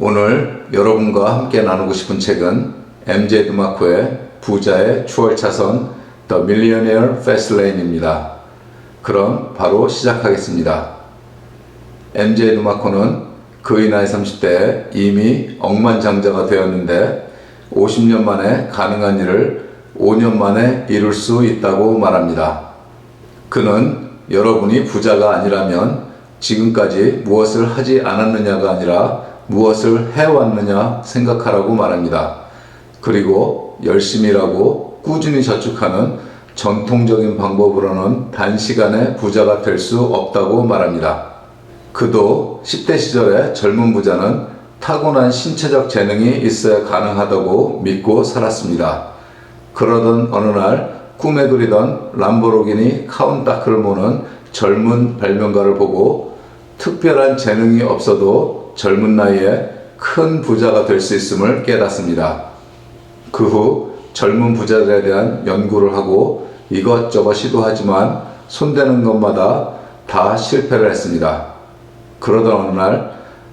오늘 여러분과 함께 나누고 싶은 책은 MJ 드마코의 부자의 추월차선 The Millionaire Fastlane입니다. 그럼 바로 시작하겠습니다. MJ 드마코는 그의 나이 30대에 이미 억만장자가 되었는데 50년 만에 가능한 일을 5년 만에 이룰 수 있다고 말합니다. 그는 여러분이 부자가 아니라면 지금까지 무엇을 하지 않았느냐가 아니라 무엇을 해왔느냐 생각하라고 말합니다. 그리고 열심히 일하고 꾸준히 저축하는 전통적인 방법으로는 단시간에 부자가 될 수 없다고 말합니다. 그도 10대 시절에 젊은 부자는 타고난 신체적 재능이 있어야 가능하다고 믿고 살았습니다. 그러던 어느 날 꿈에 그리던 람보르기니 카운타크를 모는 젊은 발명가를 보고 특별한 재능이 없어도 젊은 나이에 큰 부자가 될 수 있음을 깨닫습니다. 그 후 젊은 부자들에 대한 연구를 하고 이것저것 시도하지만 손대는 것마다 다 실패를 했습니다. 그러던 어느 날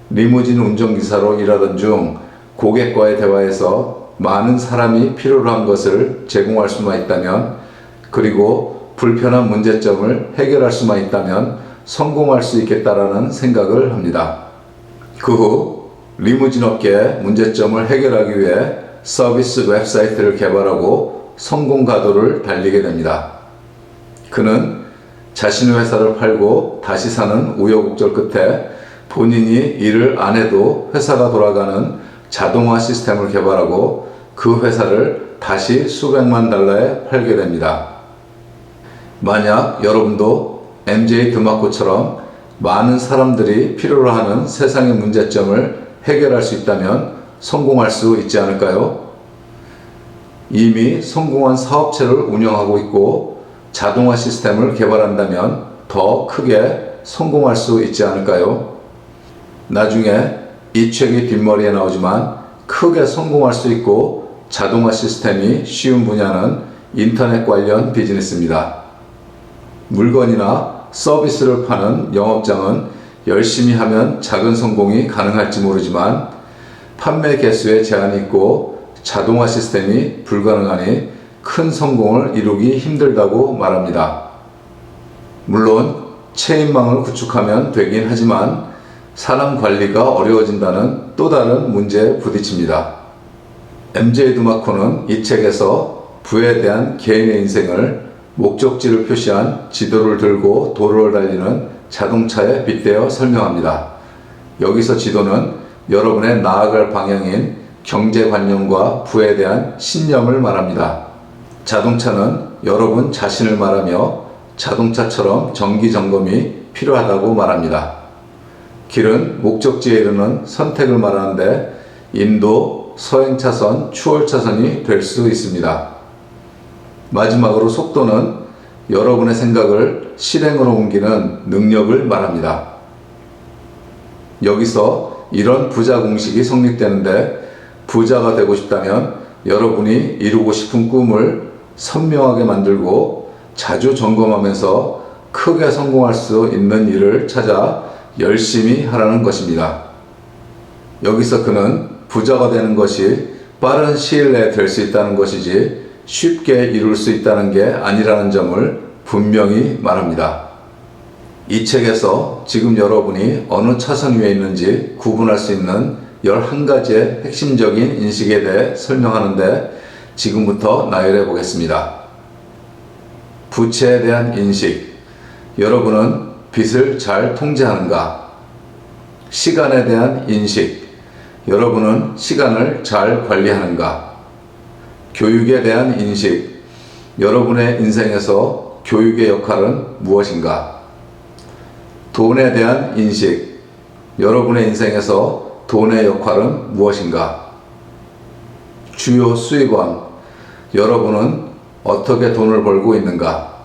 리무진 운전기사로 일하던 중 고객과의 대화에서 많은 사람이 필요로 한 것을 제공할 수만 있다면, 그리고 불편한 문제점을 해결할 수만 있다면 성공할 수 있겠다라는 생각을 합니다. 그 후 리무진 업계의 문제점을 해결하기 위해 서비스 웹사이트를 개발하고 성공 가도를 달리게 됩니다. 그는 자신의 회사를 팔고 다시 사는 우여곡절 끝에 본인이 일을 안 해도 회사가 돌아가는 자동화 시스템을 개발하고 그 회사를 다시 수백만 달러에 팔게 됩니다. 만약 여러분도 MJ 드마코처럼 많은 사람들이 필요로 하는 세상의 문제점을 해결할 수 있다면 성공할 수 있지 않을까요? 이미 성공한 사업체를 운영하고 있고 자동화 시스템을 개발한다면 더 크게 성공할 수 있지 않을까요? 나중에 이 책이 뒷머리에 나오지만 크게 성공할 수 있고 자동화 시스템이 쉬운 분야는 인터넷 관련 비즈니스입니다. 물건이나 서비스를 파는 영업장은 열심히 하면 작은 성공이 가능할지 모르지만 판매 개수에 제한이 있고 자동화 시스템이 불가능하니 큰 성공을 이루기 힘들다고 말합니다. 물론 체인망을 구축하면 되긴 하지만 사람 관리가 어려워진다는 또 다른 문제에 부딪힙니다. MJ 드마코는 이 책에서 부에 대한 개인의 인생을 목적지를 표시한 지도를 들고 도로를 달리는 자동차에 빗대어 설명합니다. 여기서 지도는 여러분의 나아갈 방향인 경제관념과 부에 대한 신념을 말합니다. 자동차는 여러분 자신을 말하며 자동차처럼 정기점검이 필요하다고 말합니다. 길은 목적지에 이르는 선택을 말하는데 인도, 서행차선, 추월차선이 될 수 있습니다. 마지막으로 속도는 여러분의 생각을 실행으로 옮기는 능력을 말합니다. 여기서 이런 부자 공식이 성립되는데, 부자가 되고 싶다면 여러분이 이루고 싶은 꿈을 선명하게 만들고 자주 점검하면서 크게 성공할 수 있는 일을 찾아 열심히 하라는 것입니다. 여기서 그는 부자가 되는 것이 빠른 시일 내에 될 수 있다는 것이지 쉽게 이룰 수 있다는 게 아니라는 점을 분명히 말합니다. 이 책에서 지금 여러분이 어느 차선 위에 있는지 구분할 수 있는 11가지의 핵심적인 인식에 대해 설명하는데 지금부터 나열해 보겠습니다. 부채에 대한 인식. 여러분은 빚을 잘 통제하는가? 시간에 대한 인식. 여러분은 시간을 잘 관리하는가? 교육에 대한 인식. 여러분의 인생에서 교육의 역할은 무엇인가? 돈에 대한 인식. 여러분의 인생에서 돈의 역할은 무엇인가? 주요 수입원. 여러분은 어떻게 돈을 벌고 있는가?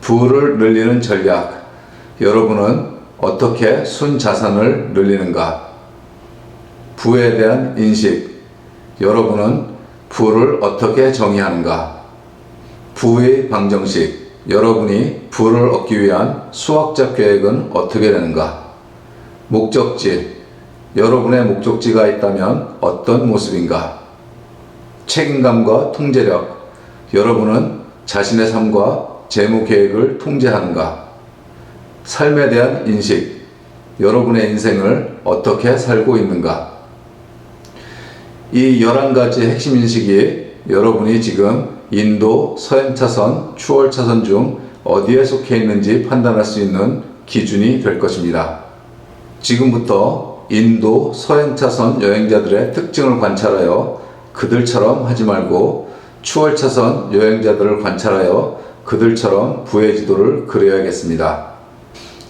부를 늘리는 전략. 여러분은 어떻게 순자산을 늘리는가? 부에 대한 인식. 여러분은 부를 어떻게 정의하는가? 부의 방정식. 여러분이 부를 얻기 위한 수학적 계획은 어떻게 되는가? 목적지. 여러분의 목적지가 있다면 어떤 모습인가? 책임감과 통제력. 여러분은 자신의 삶과 재무 계획을 통제하는가? 삶에 대한 인식. 여러분의 인생을 어떻게 살고 있는가? 이 11가지 핵심 인식이 여러분이 지금 인도 서행차선, 추월차선 중 어디에 속해 있는지 판단할 수 있는 기준이 될 것입니다. 지금부터 인도 서행차선 여행자들의 특징을 관찰하여 그들처럼 하지 말고 추월차선 여행자들을 관찰하여 그들처럼 부의 지도를 그려야겠습니다.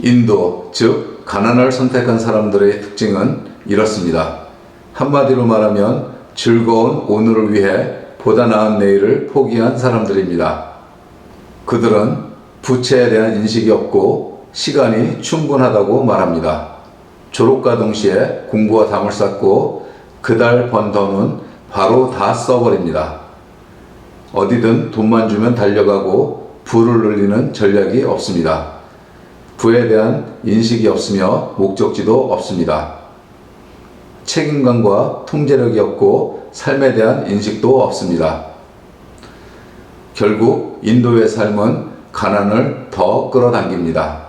인도, 즉 가난을 선택한 사람들의 특징은 이렇습니다. 한마디로 말하면 즐거운 오늘을 위해 보다 나은 내일을 포기한 사람들입니다. 그들은 부채에 대한 인식이 없고 시간이 충분하다고 말합니다. 졸업과 동시에 공부와 담을 쌓고 그달 번 돈은 바로 다 써버립니다. 어디든 돈만 주면 달려가고 부를 늘리는 전략이 없습니다. 부에 대한 인식이 없으며 목적지도 없습니다. 책임감과 통제력이 없고 삶에 대한 인식도 없습니다. 결국 인도의 삶은 가난을 더 끌어당깁니다.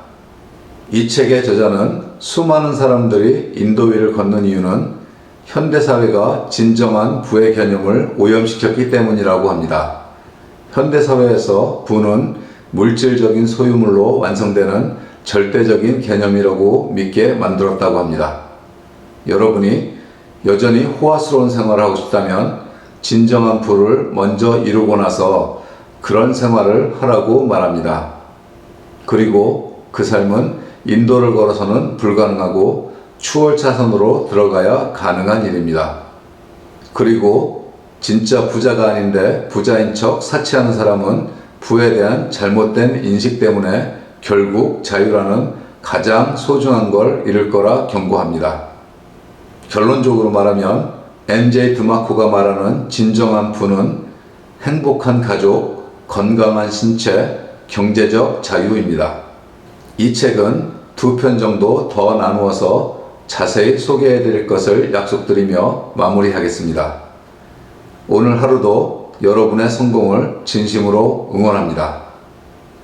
이 책의 저자는 수많은 사람들이 인도 위를 걷는 이유는 현대사회가 진정한 부의 개념을 오염시켰기 때문이라고 합니다. 현대사회에서 부는 물질적인 소유물로 완성되는 절대적인 개념이라고 믿게 만들었다고 합니다. 여러분이 여전히 호화스러운 생활을 하고 싶다면 진정한 부를 먼저 이루고 나서 그런 생활을 하라고 말합니다. 그리고 그 삶은 인도를 걸어서는 불가능하고 추월차선으로 들어가야 가능한 일입니다. 그리고 진짜 부자가 아닌데 부자인 척 사치하는 사람은 부에 대한 잘못된 인식 때문에 결국 자유라는 가장 소중한 걸 잃을 거라 경고합니다. 결론적으로 말하면 MJ 드마코가 말하는 진정한 부는 행복한 가족, 건강한 신체, 경제적 자유입니다. 이 책은 2편 정도 더 나누어서 자세히 소개해 드릴 것을 약속드리며 마무리하겠습니다. 오늘 하루도 여러분의 성공을 진심으로 응원합니다.